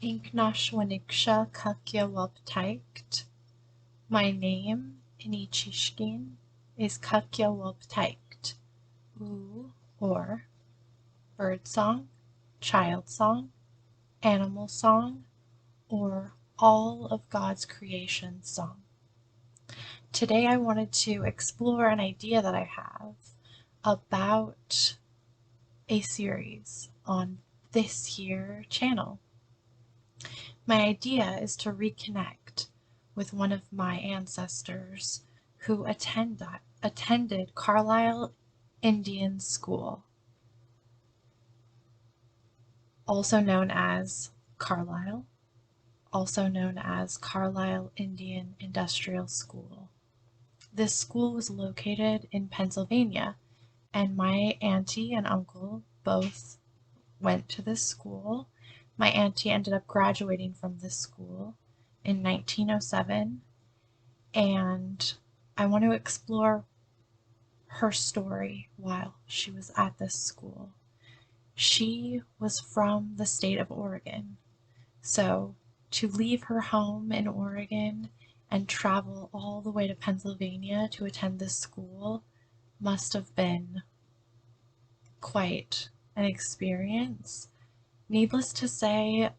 Inknashwaniksha Kakyawaptaikt. My name in Ichishkin is Kakyawaptaikt. Or bird song, child song, animal song, or all of God's creation song. Today I wanted to explore an idea that I have about a series on this here channel. My idea is to reconnect with one of my ancestors who attended Carlisle Indian School, also known as Carlisle, also known as Carlisle Indian Industrial School. This school was located in Pennsylvania, and my auntie and uncle both went to this school. My auntie ended up graduating from this school in 1907, and I want to explore her story while she was at this school. She was from the state of Oregon, so to leave her home in Oregon and travel all the way to Pennsylvania to attend this school must have been quite an experience. Needless to say,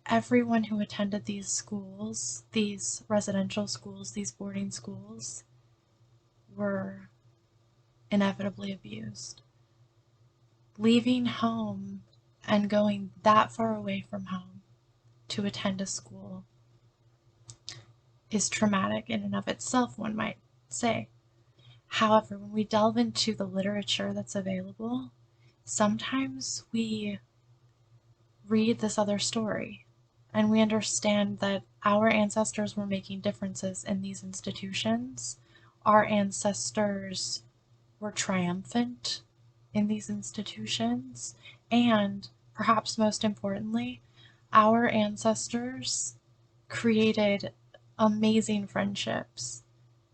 everyone who attended these schools, these residential schools, these boarding schools, were inevitably abused. Leaving home and going that far away from home to attend a school is traumatic in and of itself, one might say. However, when we delve into the literature that's available, sometimes we read this other story and we understand that our ancestors were making differences in these institutions. Our ancestors were triumphant in these institutions, and perhaps most importantly, our ancestors created amazing friendships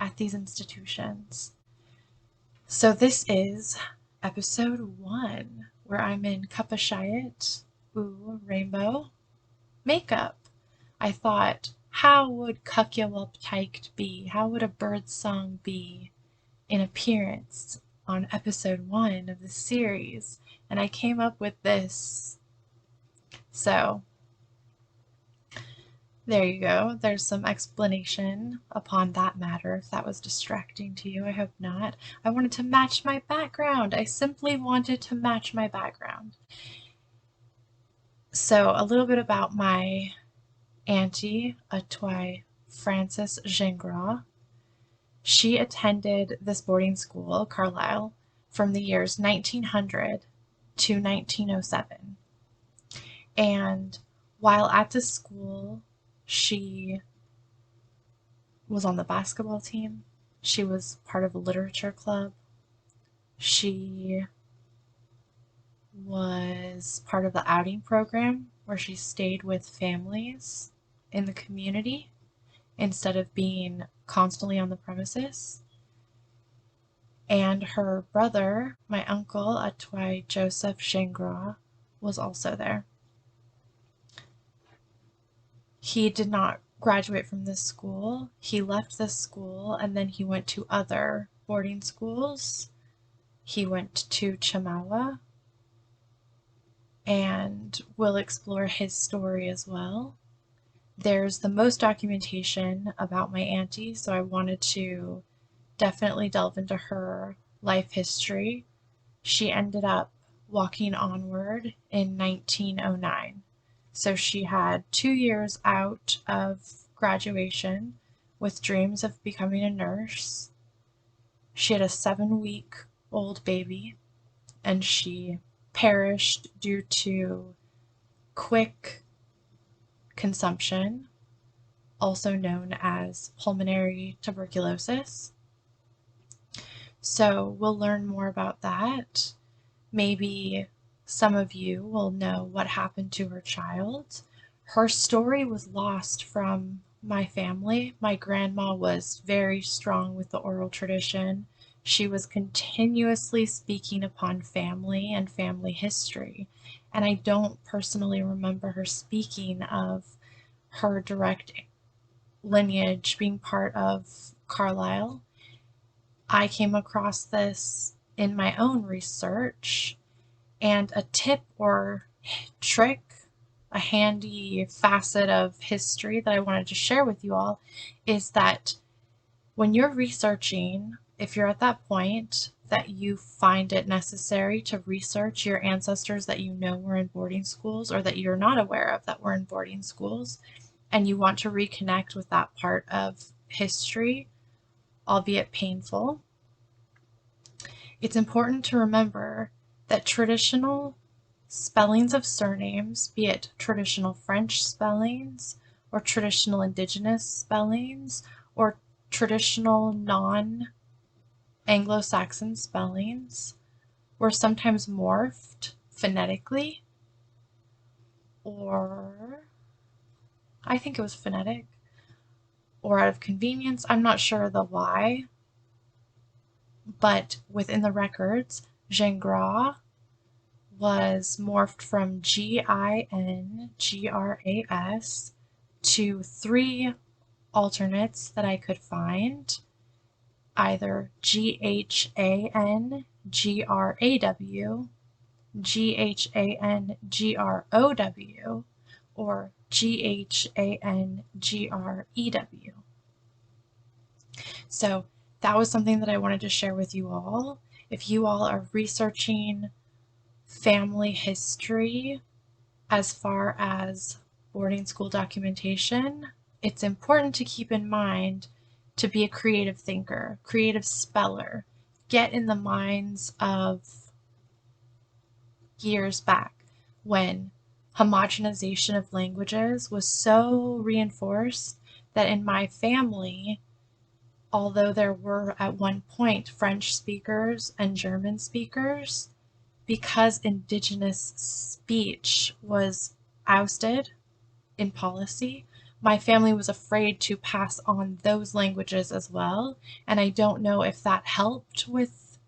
at these institutions. So this is episode 1, where I'm in Kapashayat, rainbow makeup. I thought, how would Kakyawaptaikt be? How would a bird song be in appearance on episode 1 of the series? And I came up with this. So there you go. There's some explanation upon that matter. If that was distracting to you, I hope not. I wanted to match my background. I simply wanted to match my background. So a little bit about my auntie, Atwai Frances Gingras. She attended this boarding school, Carlisle, from the years 1900 to 1907. And while at the school, she was on the basketball team. She was part of a literature club. She was part of the outing program where she stayed with families in the community instead of being constantly on the premises. And her brother, my uncle, Atwai Joseph Gingras, was also there. He did not graduate from this school. He left this school and then he went to other boarding schools. He went to Chemawa, and we'll explore his story as well. There's the most documentation about my auntie, so I wanted to definitely delve into her life history. She ended up walking onward in 1909. So she had 2 years out of graduation with dreams of becoming a nurse. She had a 7-week-old baby, and she perished due to quick consumption, also known as pulmonary tuberculosis. So we'll learn more about that. Maybe some of you will know what happened to her child. Her story was lost from my family. My grandma was very strong with the oral tradition, she was continuously speaking upon family and family history. And I don't personally remember her speaking of her direct lineage being part of Carlisle. I came across this in my own research, and a tip or trick, a handy facet of history that I wanted to share with you all is that when you're researching, if you're at that point that you find it necessary to research your ancestors that you know were in boarding schools or that you're not aware of that were in boarding schools, and you want to reconnect with that part of history, albeit painful, it's important to remember that traditional spellings of surnames, be it traditional French spellings or traditional Indigenous spellings or traditional non-Anglo-Saxon spellings, were sometimes morphed phonetically, or I think it was phonetic, or out of convenience. I'm not sure the why, but within the records, Gingras was morphed from Gingras to 3 alternates that I could find, either GHANGRAW, GHANGROW, or GHANGREW. So that was something that I wanted to share with you all. If you all are researching family history as far as boarding school documentation, it's important to keep in mind to be a creative thinker, creative speller. Get in the minds of years back when homogenization of languages was so reinforced that in my family, although there were at one point French speakers and German speakers, because Indigenous speech was ousted in policy, my family was afraid to pass on those languages as well, and I don't know if that helped with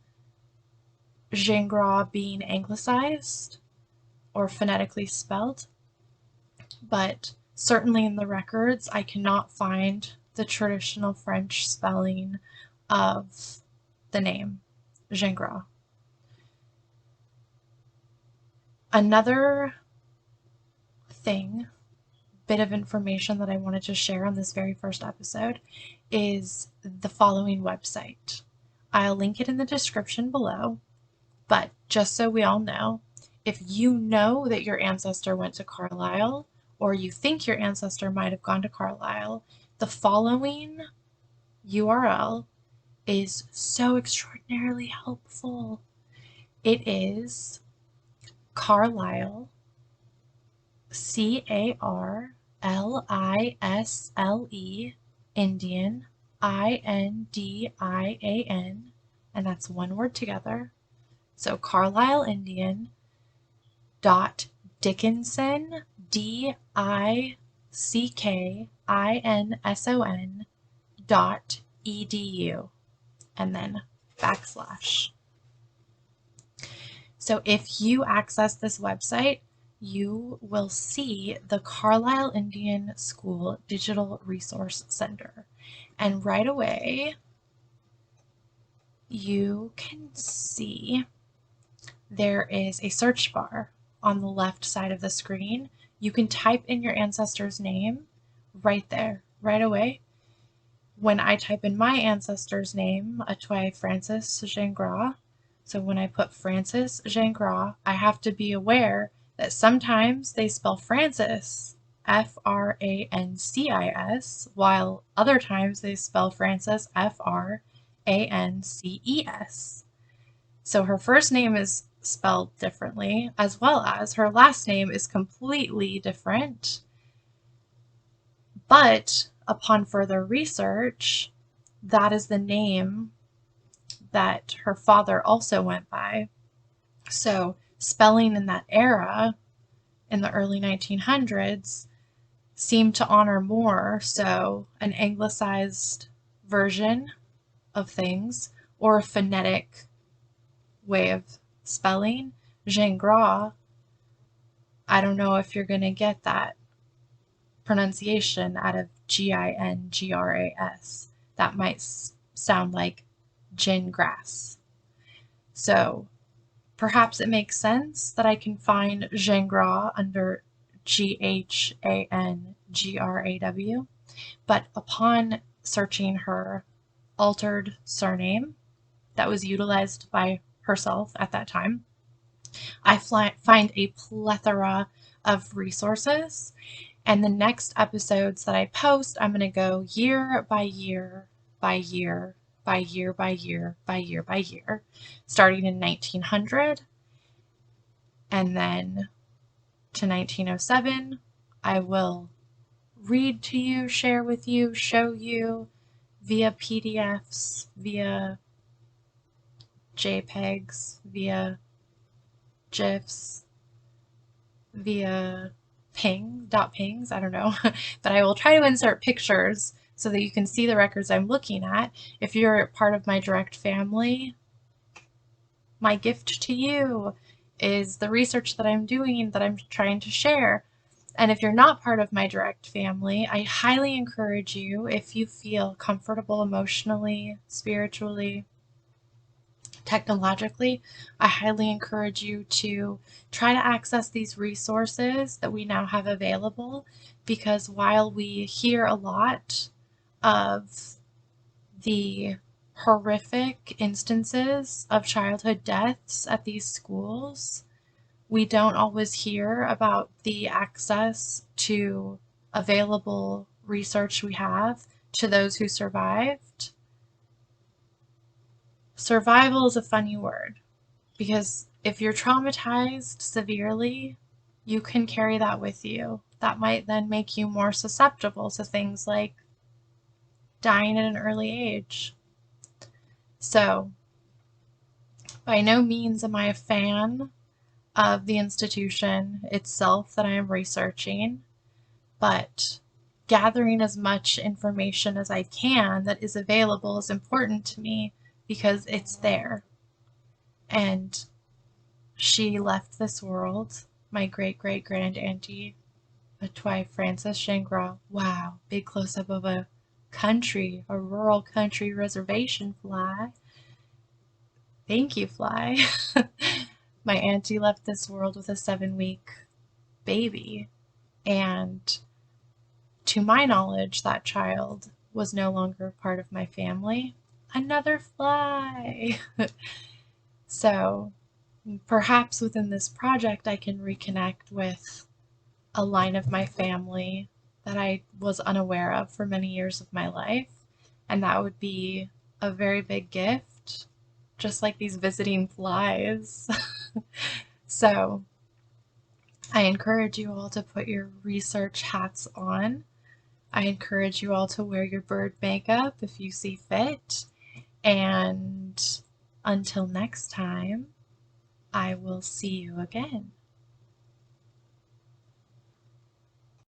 Gingras being anglicized or phonetically spelled, but certainly in the records I cannot find the traditional French spelling of the name Gingras. Another bit of information that I wanted to share on this very first episode is the following website. I'll link it in the description below, but just so we all know, if you know that your ancestor went to Carlisle, or you think your ancestor might have gone to Carlisle, the following URL is so extraordinarily helpful. It is Carlisle, CARLISLE, Indian, INDIAN, and that's one word together. So Carlisle Indian Dickinson, DICKINSON.edu, and then /. So if you access this website, you will see the Carlisle Indian School Digital Resource Center. And right away, you can see there is a search bar on the left side of the screen. You can type in your ancestor's name right there, right away. When I type in my ancestor's name, Atoy Francis Gingras, so when I put Francis Gingras, I have to be aware that sometimes they spell Francis, Francis, while other times they spell Francis, Frances. So her first name is spelled differently, as well as her last name is completely different. But upon further research, that is the name that her father also went by. So spelling in that era, in the early 1900s, seemed to honor more so an anglicized version of things, or a phonetic way of spelling. Gingras, I don't know if you're going to get that pronunciation out of Gingras. That might sound like gin grass. So perhaps it makes sense that I can find Gingras under Ghangraw, but upon searching her altered surname that was utilized by herself at that time, I find a plethora of resources. And the next episodes that I post, I'm going to go year by year by year by year by year by year by year, starting in 1900 and then to 1907. I will read to you, share with you, show you via PDFs, via JPEGs, via GIFs, via pings, I don't know, but I will try to insert pictures so that you can see the records I'm looking at. If you're part of my direct family, my gift to you is the research that I'm doing, that I'm trying to share. And if you're not part of my direct family, I highly encourage you, if you feel comfortable emotionally, spiritually, technologically, I highly encourage you to try to access these resources that we now have available, because while we hear a lot of the horrific instances of childhood deaths at these schools, we don't always hear about the access to available research we have to those who survived. Survival is a funny word, because if you're traumatized severely, you can carry that with you. That might then make you more susceptible to things like dying at an early age. So, by no means am I a fan of the institution itself that I am researching, but gathering as much information as I can that is available is important to me because it's there. And she left this world, my great-great-grand auntie, Atwai Frances Gingras. Wow, big close-up of a country, a rural country reservation fly. Thank you, fly. My auntie left this world with a 7-week baby, and to my knowledge, that child was no longer part of my family. Another fly! So perhaps within this project I can reconnect with a line of my family that I was unaware of for many years of my life, and that would be a very big gift, just like these visiting flies. So I encourage you all to put your research hats on. I encourage you all to wear your bird makeup if you see fit. And until next time, I will see you again.